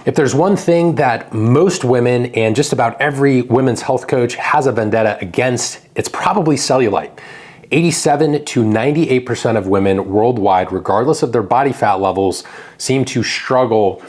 If there's one thing that most women and just about every women's health coach has a vendetta against, it's probably cellulite. 87 to 98% of women worldwide, regardless of their body fat levels, seem to struggle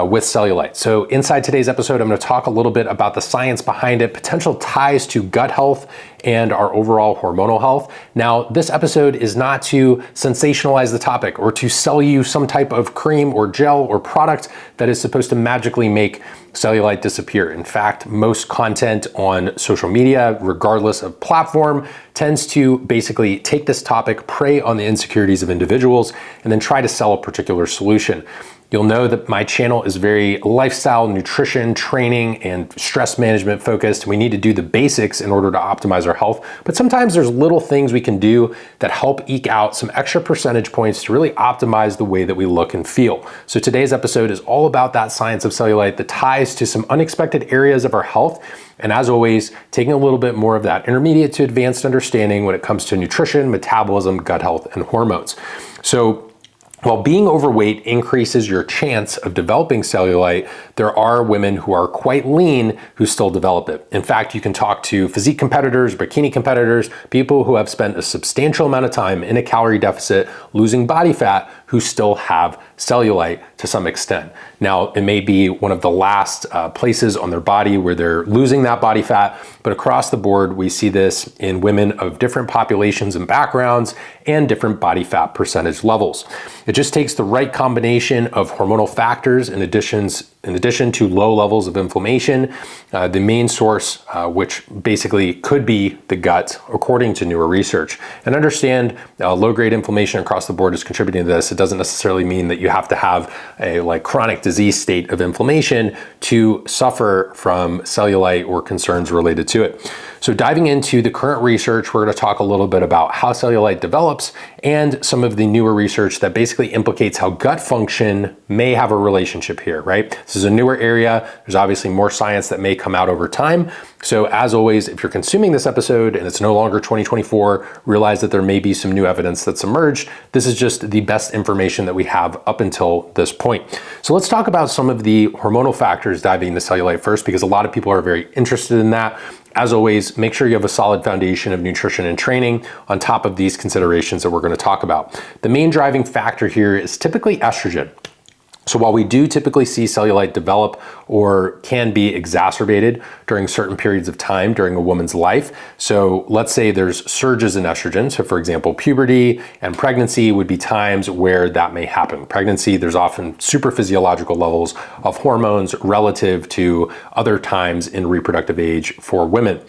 with cellulite. So inside today's episode, I'm going to talk a little bit about the science behind it, potential ties to gut health and our overall hormonal health. Now, this episode is not to sensationalize the topic or to sell you some type of cream or gel or product that is supposed to magically make cellulite disappear. In fact, most content on social media, regardless of platform, tends to basically take this topic, prey on the insecurities of individuals, and then try to sell a particular solution. You'll know that my channel is very lifestyle, nutrition, training, and stress management focused. We need to do the basics in order to optimize our health, but sometimes there's little things we can do that help eke out some extra percentage points to really optimize the way that we look and feel. So today's episode is all about that science of cellulite, the ties to some unexpected areas of our health, and as always, taking a little bit more of that intermediate to advanced understanding when it comes to nutrition, metabolism, gut health, and hormones. So while being overweight increases your chance of developing cellulite, there are women who are quite lean who still develop it. In fact, you can talk to physique competitors, bikini competitors, people who have spent a substantial amount of time in a calorie deficit losing body fat who still have cellulite to some extent. Now, it may be one of the last places on their body where they're losing that body fat, but across the board, we see this in women of different populations and backgrounds and different body fat percentage levels. It just takes the right combination of hormonal factors in addition to low levels of inflammation, the main source, which basically could be the gut, according to newer research. And understand low-grade inflammation across the board is contributing to this. It doesn't necessarily mean that you have to have a chronic disease state of inflammation to suffer from cellulite or concerns related to it. So diving into the current research, we're going to talk a little bit about how cellulite develops and some of the newer research that basically implicates how gut function may have a relationship here, right? This is a newer area. There's obviously more science that may come out over time. So as always, if you're consuming this episode and it's no longer 2024, realize that there may be some new evidence that's emerged. This is just the best information that we have up until this point. So let's talk about some of the hormonal factors diving into cellulite first, because a lot of people are very interested in that. As always, make sure you have a solid foundation of nutrition and training on top of these considerations that we're going to talk about. The main driving factor here is typically estrogen. So while we do typically see cellulite develop or can be exacerbated during certain periods of time during a woman's life, so let's say there's surges in estrogen. So for example, puberty and pregnancy would be times where that may happen. Pregnancy, there's often super physiological levels of hormones relative to other times in reproductive age for women.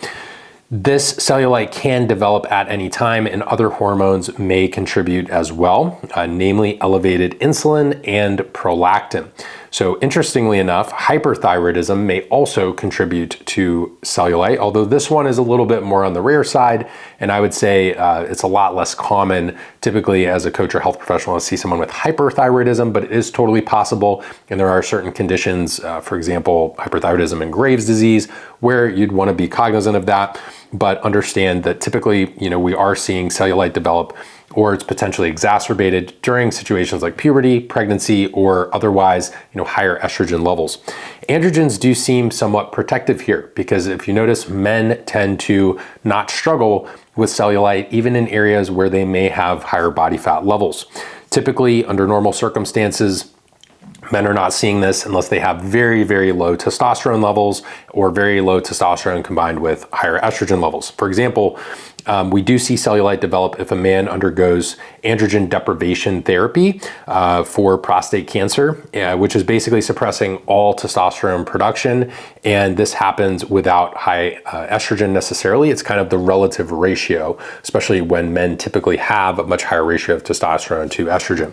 This cellulite can develop at any time, and other hormones may contribute as well, namely elevated insulin and prolactin. So interestingly enough, hyperthyroidism may also contribute to cellulite, although this one is a little bit more on the rare side, and I would say it's a lot less common typically as a coach or health professional to see someone with hyperthyroidism, but it is totally possible, and there are certain conditions, for example, hyperthyroidism and Graves' disease, where you'd want to be cognizant of that, but understand that typically, we are seeing cellulite develop or it's potentially exacerbated during situations like puberty, pregnancy, or otherwise, higher estrogen levels. Androgens do seem somewhat protective here because if you notice, men tend to not struggle with cellulite even in areas where they may have higher body fat levels. Typically, under normal circumstances, men are not seeing this unless they have very, very low testosterone levels or very low testosterone combined with higher estrogen levels. For example, we do see cellulite develop if a man undergoes androgen deprivation therapy for prostate cancer, which is basically suppressing all testosterone production. And this happens without high estrogen necessarily. It's kind of the relative ratio, especially when men typically have a much higher ratio of testosterone to estrogen.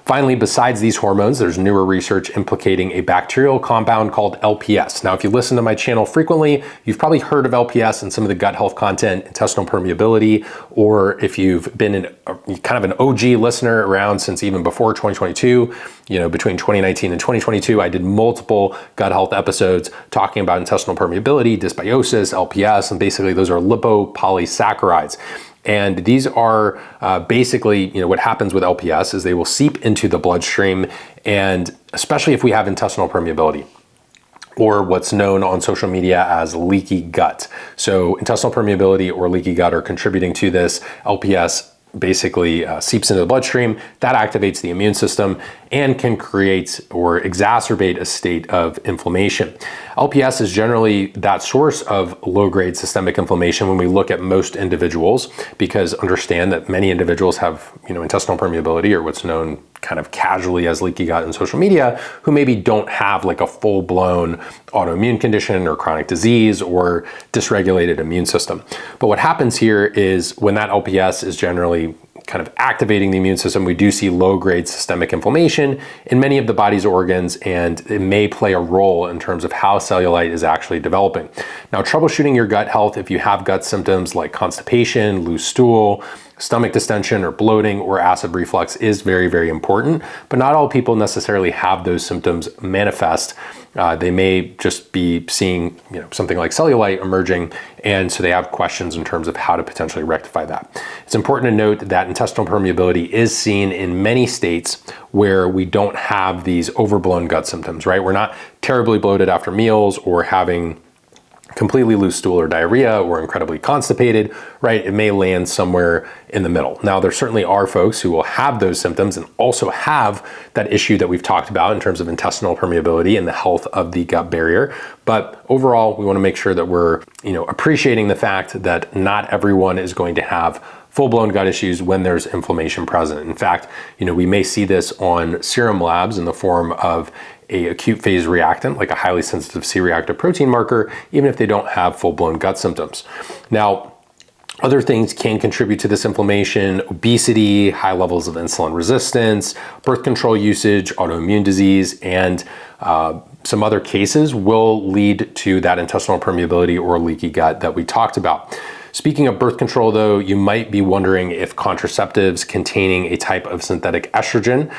Finally, besides these hormones, there's newer research implicating a bacterial compound called LPS. Now, if you listen to my channel frequently, you've probably heard of LPS and some of the gut health content, intestinal permeability, or if you've been kind of an OG listener around since even before 2022, between 2019 and 2022, I did multiple gut health episodes talking about intestinal permeability, dysbiosis, LPS, and basically those are lipopolysaccharides. And these are basically, what happens with LPS is they will seep into the bloodstream, and especially if we have intestinal permeability, or what's known on social media as leaky gut. So intestinal permeability or leaky gut are contributing to this. LPS basically seeps into the bloodstream. That activates the immune system and can create or exacerbate a state of inflammation. LPS is generally that source of low-grade systemic inflammation when we look at most individuals, because understand that many individuals have, intestinal permeability, or what's known kind of casually as leaky gut in social media, who maybe don't have like a full-blown autoimmune condition or chronic disease or dysregulated immune system. But what happens here is when that LPS is generally kind of activating the immune system, we do see low-grade systemic inflammation in many of the body's organs, and it may play a role in terms of how cellulite is actually developing. Now, troubleshooting your gut health, if you have gut symptoms like constipation, loose stool, stomach distension, or bloating, or acid reflux, is very, very important. But not all people necessarily have those symptoms manifest. They may just be seeing, something like cellulite emerging, and so they have questions in terms of how to potentially rectify that. It's important to note that intestinal permeability is seen in many states where we don't have these overblown gut symptoms, right? We're not terribly bloated after meals or having completely loose stool or diarrhea or incredibly constipated, right? It may land somewhere in the middle. Now, there certainly are folks who will have those symptoms and also have that issue that we've talked about in terms of intestinal permeability and the health of the gut barrier. But overall, we want to make sure that we're, appreciating the fact that not everyone is going to have full-blown gut issues when there's inflammation present. In fact, we may see this on serum labs in the form of a acute phase reactant, like a highly sensitive C-reactive protein marker, even if they don't have full-blown gut symptoms. Now, other things can contribute to this inflammation: obesity, high levels of insulin resistance, birth control usage, autoimmune disease, and some other cases will lead to that intestinal permeability or leaky gut that we talked about. Speaking of birth control, though, you might be wondering if contraceptives containing a type of synthetic estrogen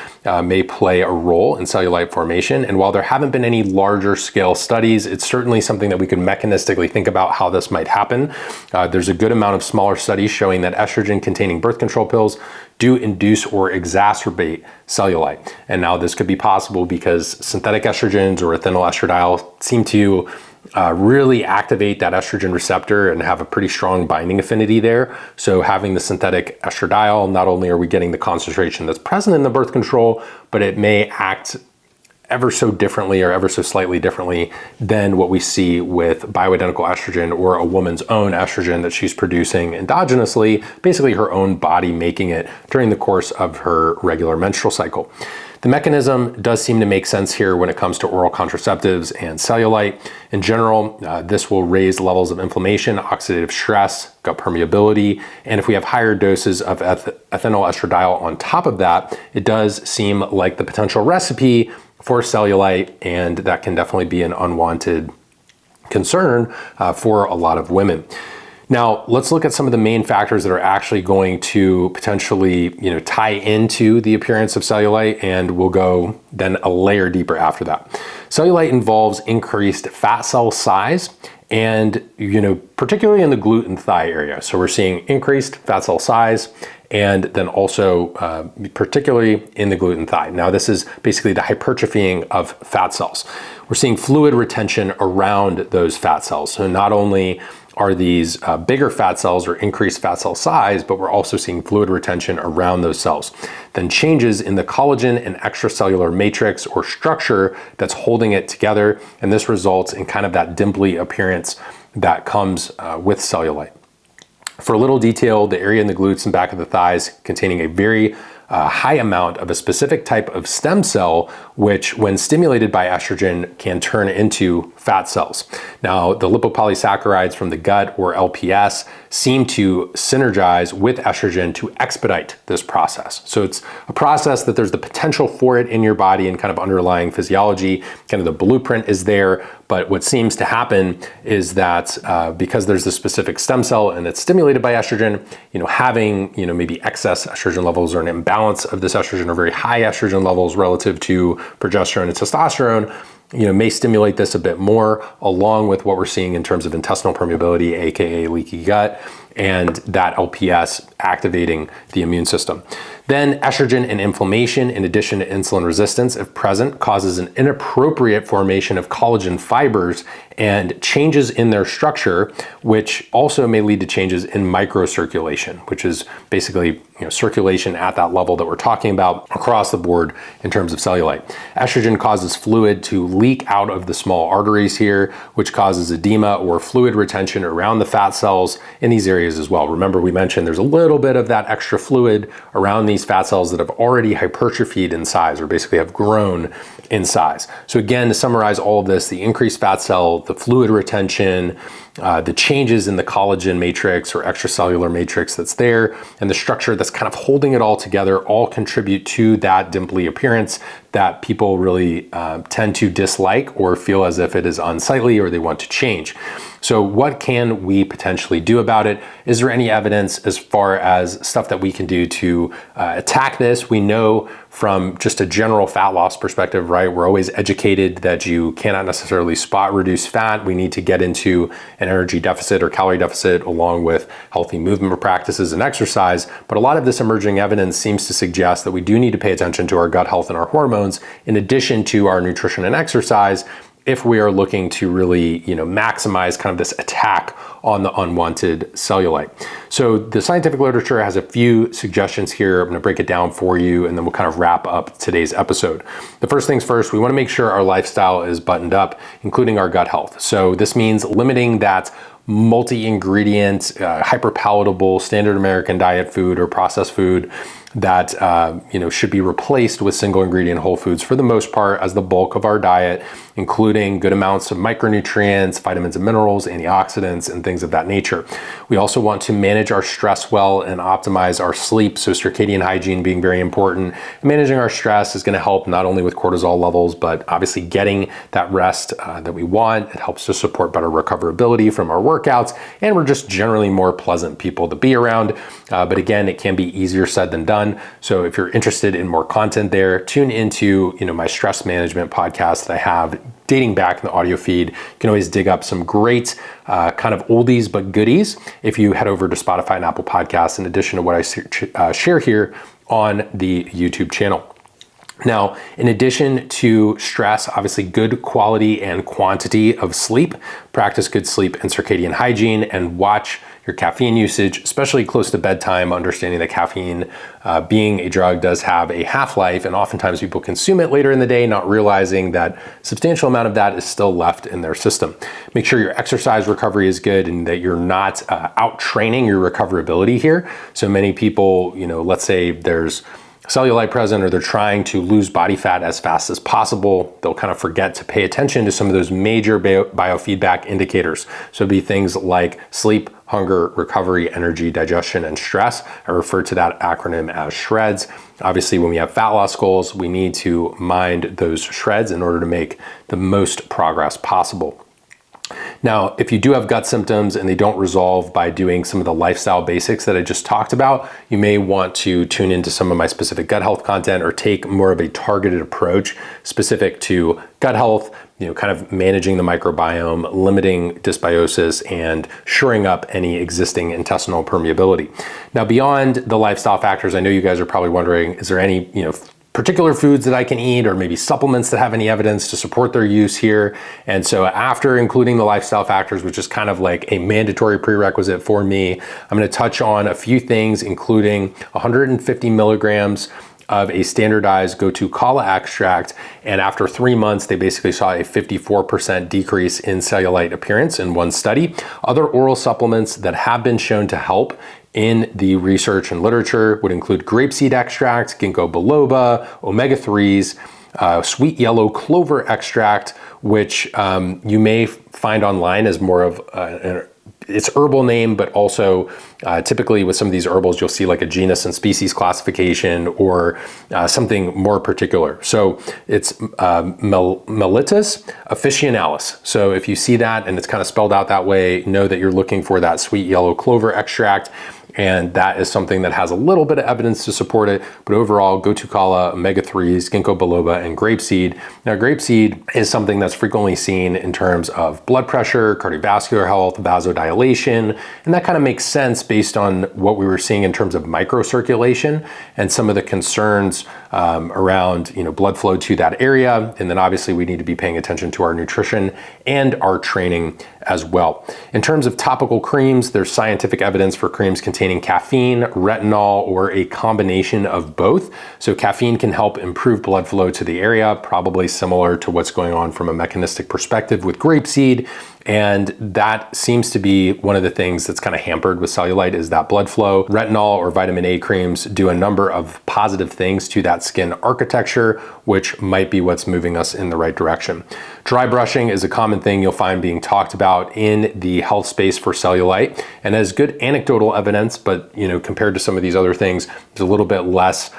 may play a role in cellulite formation. And while there haven't been any larger scale studies, it's certainly something that we could mechanistically think about how this might happen. There's a good amount of smaller studies showing that estrogen containing birth control pills do induce or exacerbate cellulite. And now this could be possible because synthetic estrogens or ethinyl estradiol seem to really activate that estrogen receptor and have a pretty strong binding affinity there. So having the synthetic estradiol, not only are we getting the concentration that's present in the birth control, but it may act ever so differently or ever so slightly differently than what we see with bioidentical estrogen or a woman's own estrogen that she's producing endogenously, basically her own body making it during the course of her regular menstrual cycle. The mechanism does seem to make sense here when it comes to oral contraceptives and cellulite. In general, this will raise levels of inflammation, oxidative stress, gut permeability, and if we have higher doses of ethinyl estradiol on top of that, it does seem like the potential recipe for cellulite, and that can definitely be an unwanted concern for a lot of women. Now, let's look at some of the main factors that are actually going to potentially, tie into the appearance of cellulite, and we'll go then a layer deeper after that. Cellulite involves increased fat cell size and, particularly in the glute and thigh area. So we're seeing increased fat cell size and then also particularly in the glute and thigh. Now, this is basically the hypertrophying of fat cells. We're seeing fluid retention around those fat cells. So not only are these bigger fat cells or increased fat cell size, but we're also seeing fluid retention around those cells. Then changes in the collagen and extracellular matrix or structure that's holding it together, and this results in kind of that dimply appearance that comes with cellulite. For a little detail, the area in the glutes and back of the thighs containing a very high amount of a specific type of stem cell, which when stimulated by estrogen can turn into fat cells. Now, the lipopolysaccharides from the gut, or LPS, seem to synergize with estrogen to expedite this process. So it's a process that there's the potential for it in your body and kind of underlying physiology, kind of the blueprint is there. But what seems to happen is that because there's this specific stem cell and it's stimulated by estrogen, having maybe excess estrogen levels or an imbalance of this estrogen or very high estrogen levels relative to progesterone and testosterone, may stimulate this a bit more, along with what we're seeing in terms of intestinal permeability, aka leaky gut, and that LPS activating the immune system. Then estrogen and inflammation, in addition to insulin resistance, if present, causes an inappropriate formation of collagen fibers and changes in their structure, which also may lead to changes in microcirculation, which is basically circulation at that level that we're talking about across the board in terms of cellulite. Estrogen causes fluid to leak out of the small arteries here, which causes edema or fluid retention around the fat cells in these areas as well. Remember, we mentioned there's a little bit of that extra fluid around these fat cells that have already hypertrophied in size, or basically have grown in size. So again, to summarize all of this, the increased fat cell, the fluid retention, the changes in the collagen matrix or extracellular matrix that's there, and the structure that's kind of holding it all together, all contribute to that dimply appearance that people really tend to dislike or feel as if it is unsightly or they want to change. So what can we potentially do about it? Is there any evidence as far as stuff that we can do to attack this? We know from just a general fat loss perspective, right? We're always educated that you cannot necessarily spot reduce fat. We need to get into an energy deficit or calorie deficit along with healthy movement practices and exercise. But a lot of this emerging evidence seems to suggest that we do need to pay attention to our gut health and our hormones in addition to our nutrition and exercise, if we are looking to really, maximize kind of this attack on the unwanted cellulite. So the scientific literature has a few suggestions here. I'm gonna break it down for you, and then we'll kind of wrap up today's episode. The first things first, we wanna make sure our lifestyle is buttoned up, including our gut health. So this means limiting that multi-ingredient, hyper-palatable, standard American diet food or processed food that should be replaced with single ingredient whole foods for the most part as the bulk of our diet, including good amounts of micronutrients, vitamins and minerals, antioxidants, and things of that nature. We also want to manage our stress well and optimize our sleep, so circadian hygiene being very important. Managing our stress is going to help not only with cortisol levels, but obviously getting that rest that we want. It helps to support better recoverability from our workouts, and we're just generally more pleasant people to be around. But again, it can be easier said than done. So if you're interested in more content there, tune into my stress management podcast that I have dating back in the audio feed. You can always dig up some great kind of oldies but goodies if you head over to Spotify and Apple Podcasts, in addition to what I share here on the YouTube channel. Now, in addition to stress, obviously good quality and quantity of sleep, practice good sleep and circadian hygiene, and watch your caffeine usage, especially close to bedtime, understanding that caffeine, being a drug, does have a half-life, and oftentimes people consume it later in the day, not realizing that a substantial amount of that is still left in their system. Make sure your exercise recovery is good and that you're not out-training your recoverability here. So many people, let's say there's cellulite present or they're trying to lose body fat as fast as possible, they'll kind of forget to pay attention to some of those major biofeedback indicators. So it'd be things like sleep, hunger, recovery, energy, digestion, and stress. I refer to that acronym as SHREDS. Obviously, when we have fat loss goals, we need to mind those SHREDS in order to make the most progress possible. Now, if you do have gut symptoms and they don't resolve by doing some of the lifestyle basics that I just talked about, you may want to tune into some of my specific gut health content or take more of a targeted approach specific to gut health, kind of managing the microbiome, limiting dysbiosis, and shoring up any existing intestinal permeability. Now, beyond the lifestyle factors, I know you guys are probably wondering, is there any, particular foods that I can eat, or maybe supplements that have any evidence to support their use here? And so after including the lifestyle factors, which is kind of like a mandatory prerequisite for me, I'm going to touch on a few things, including 150 milligrams of a standardized go-to kala extract, and after 3 months, they basically saw a 54% decrease in cellulite appearance in one study. Other oral supplements that have been shown to help in the research and literature would include grapeseed extract, ginkgo biloba, omega-3s, sweet yellow clover extract, which you may find online as more of its herbal name, but also typically with some of these herbals, you'll see like a genus and species classification or something more particular. So it's Mellitus officinalis. So if you see that and it's kind of spelled out that way, know that you're looking for that sweet yellow clover extract. and that is something that has a little bit of evidence to support it. But overall, gotu kola, omega-3s, ginkgo biloba, and grapeseed. Now, grapeseed is something that's frequently seen in terms of blood pressure, cardiovascular health, vasodilation, and that kind of makes sense based on what we were seeing in terms of microcirculation and some of the concerns around blood flow to that area. And then obviously we need to be paying attention to our nutrition and our training as well. In terms of topical creams, there's scientific evidence for creams containing caffeine, retinol, or a combination of both. So caffeine can help improve blood flow to the area, probably similar to what's going on from a mechanistic perspective with grapeseed. And that seems to be one of the things that's kind of hampered with cellulite, is that blood flow. Retinol or vitamin A creams do a number of positive things to that skin architecture, which might be what's moving us in the right direction. Dry brushing is a common thing you'll find being talked about in the health space for cellulite, and has good anecdotal evidence, but compared to some of these other things, there's a little bit less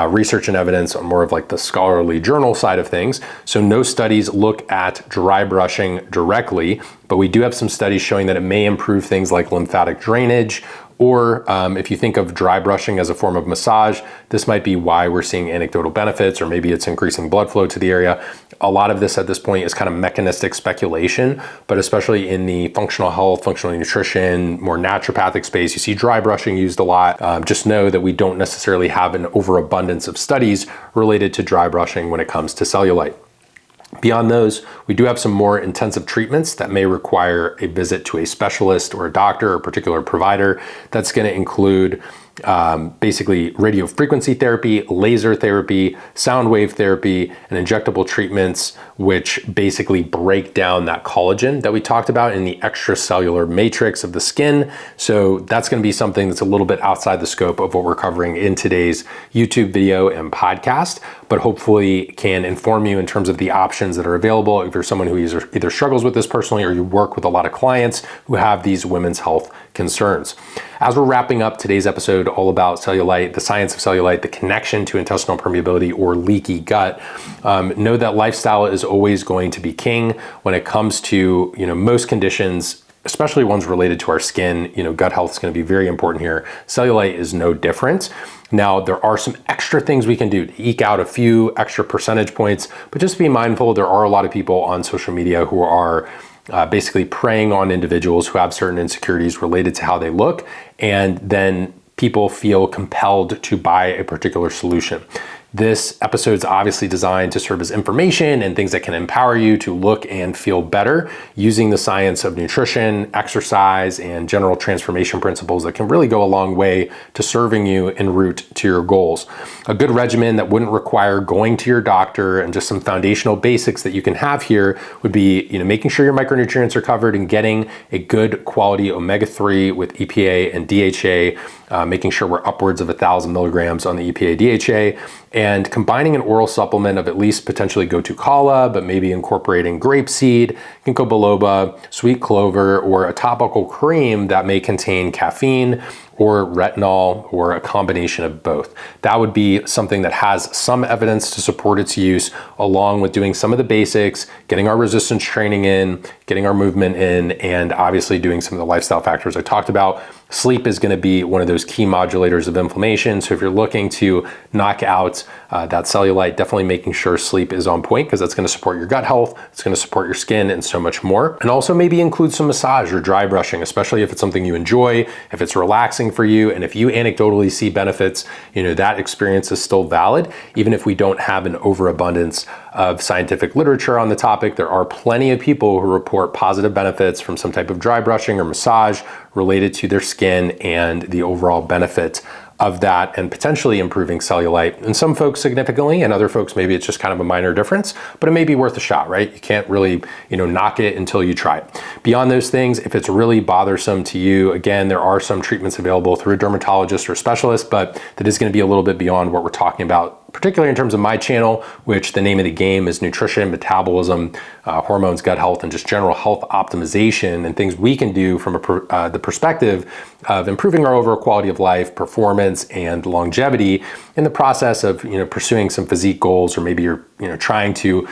research and evidence on more of like the scholarly journal side of things. So no studies look at dry brushing directly, but we do have some studies showing that it may improve things like lymphatic drainage, or if you think of dry brushing as a form of massage, this might be why we're seeing anecdotal benefits, or maybe it's increasing blood flow to the area. A lot of this at this point is kind of mechanistic speculation, but especially in the functional health, functional nutrition, more naturopathic space, you see dry brushing used a lot. Just know that we don't necessarily have an overabundance of studies related to dry brushing when it comes to cellulite. Beyond those, we do have some more intensive treatments that may require a visit to a specialist or a doctor or a particular provider. That's going to include basically radio frequency therapy, laser therapy, sound wave therapy, and injectable treatments, which basically break down that collagen that we talked about in the extracellular matrix of the skin. So that's going to be something that's a little bit outside the scope of what we're covering in today's YouTube video and podcast, but hopefully can inform you in terms of the options that are available if you're someone who either struggles with this personally, or you work with a lot of clients who have these women's health concerns. As we're wrapping up today's episode all about cellulite, the science of cellulite, the connection to intestinal permeability or leaky gut, know that lifestyle is always going to be king when it comes to most conditions, especially ones related to our skin. Gut health is going to be very important here. Cellulite is no different. Now, there are some extra things we can do to eke out a few extra percentage points, but just be mindful, there are a lot of people on social media who are basically preying on individuals who have certain insecurities related to how they look, and then people feel compelled to buy a particular solution. This episode is obviously designed to serve as information and things that can empower you to look and feel better using the science of nutrition, exercise, and general transformation principles that can really go a long way to serving you en route to your goals. A good regimen that wouldn't require going to your doctor, and just some foundational basics that you can have here would be, making sure your micronutrients are covered and getting a good quality omega-3 with EPA and DHA, making sure we're upwards of 1,000 milligrams on the EPA DHA, and combining an oral supplement of at least potentially gotu kola, but maybe incorporating grapeseed, ginkgo biloba, sweet clover, or a topical cream that may contain caffeine or retinol, or a combination of both. That would be something that has some evidence to support its use, along with doing some of the basics, getting our resistance training in, getting our movement in, and obviously doing some of the lifestyle factors I talked about. Sleep is going to be one of those key modulators of inflammation. So if you're looking to knock out that cellulite, definitely making sure sleep is on point, because that's going to support your gut health, it's going to support your skin, and so much more. And also maybe include some massage or dry brushing, especially if it's something you enjoy, if it's relaxing for you, and if you anecdotally see benefits, that experience is still valid. Even if we don't have an overabundance of scientific literature on the topic, there are plenty of people who report positive benefits from some type of dry brushing or massage related to their skin and the overall benefit of that, and potentially improving cellulite. And some folks significantly, and other folks maybe it's just kind of a minor difference, but it may be worth a shot, right? You can't really, knock it until you try it. Beyond those things, if it's really bothersome to you, again, there are some treatments available through a dermatologist or specialist, but that is going to be a little bit beyond what we're talking about, particularly in terms of my channel, which the name of the game is nutrition, metabolism, hormones, gut health, and just general health optimization, and things we can do from the perspective of improving our overall quality of life, performance, and longevity. in the process of pursuing some physique goals, or maybe you're trying to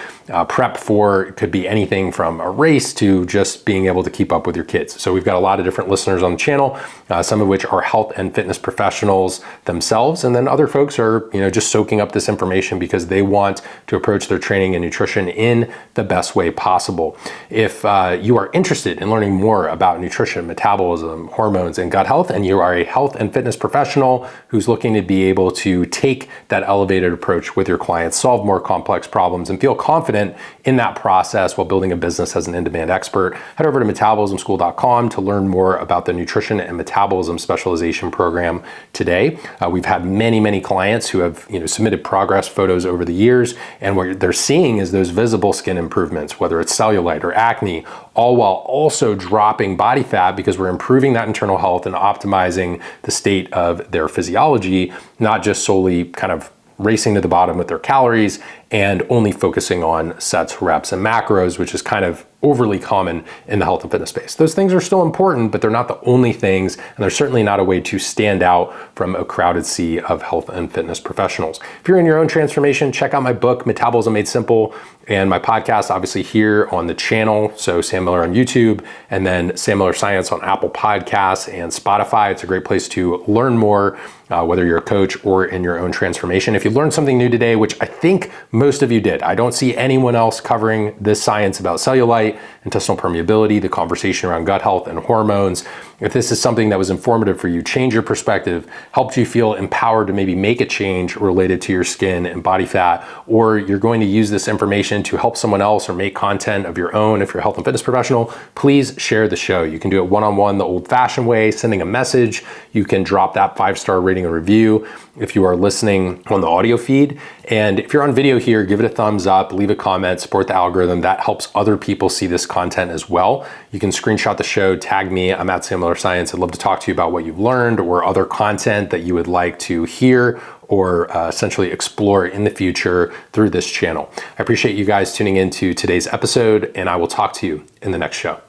prep for, it could be anything from a race to just being able to keep up with your kids. So we've got a lot of different listeners on the channel, some of which are health and fitness professionals themselves, and then other folks are just soaking up this information because they want to approach their training and nutrition in the best way possible. If you are interested in learning more about nutrition, metabolism, hormones, and gut health, and you are a health and fitness professional who's looking to be able to take that elevated approach with your clients, solve more complex problems, and feel confident in that process while building a business as an in-demand expert, head over to metabolismschool.com to learn more about the nutrition and metabolism specialization program today. We've had many clients who have submitted progress photos over the years, and what they're seeing is those visible skin improvements, whether it's cellulite or acne, all while also dropping body fat, because we're improving that internal health and optimizing the state of their physiology, not just solely kind of racing to the bottom with their calories and only focusing on sets, reps, and macros, which is kind of overly common in the health and fitness space. Those things are still important, but they're not the only things, and they're certainly not a way to stand out from a crowded sea of health and fitness professionals. If you're in your own transformation, check out my book, Metabolism Made Simple, and my podcast, obviously here on the channel, so Sam Miller on YouTube, and then Sam Miller Science on Apple Podcasts and Spotify. It's a great place to learn more, whether you're a coach or in your own transformation. If you learned something new today, which I think most of you did, I don't see anyone else covering this science about cellulite, intestinal permeability, the conversation around gut health and hormones. If this is something that was informative for you, change your perspective, helped you feel empowered to maybe make a change related to your skin and body fat, or you're going to use this information to help someone else or make content of your own if you're a health and fitness professional, please share the show. You can do it one-on-one the old-fashioned way, sending a message. You can drop that 5-star rating and review if you are listening on the audio feed. And if you're on video here, give it a thumbs up, leave a comment, support the algorithm. That helps other people see this content as well. You can screenshot the show, tag me, I'm at Sam Miller Science. I'd love to talk to you about what you've learned or other content that you would like to hear or essentially explore in the future through this channel. I appreciate you guys tuning into today's episode, and I will talk to you in the next show.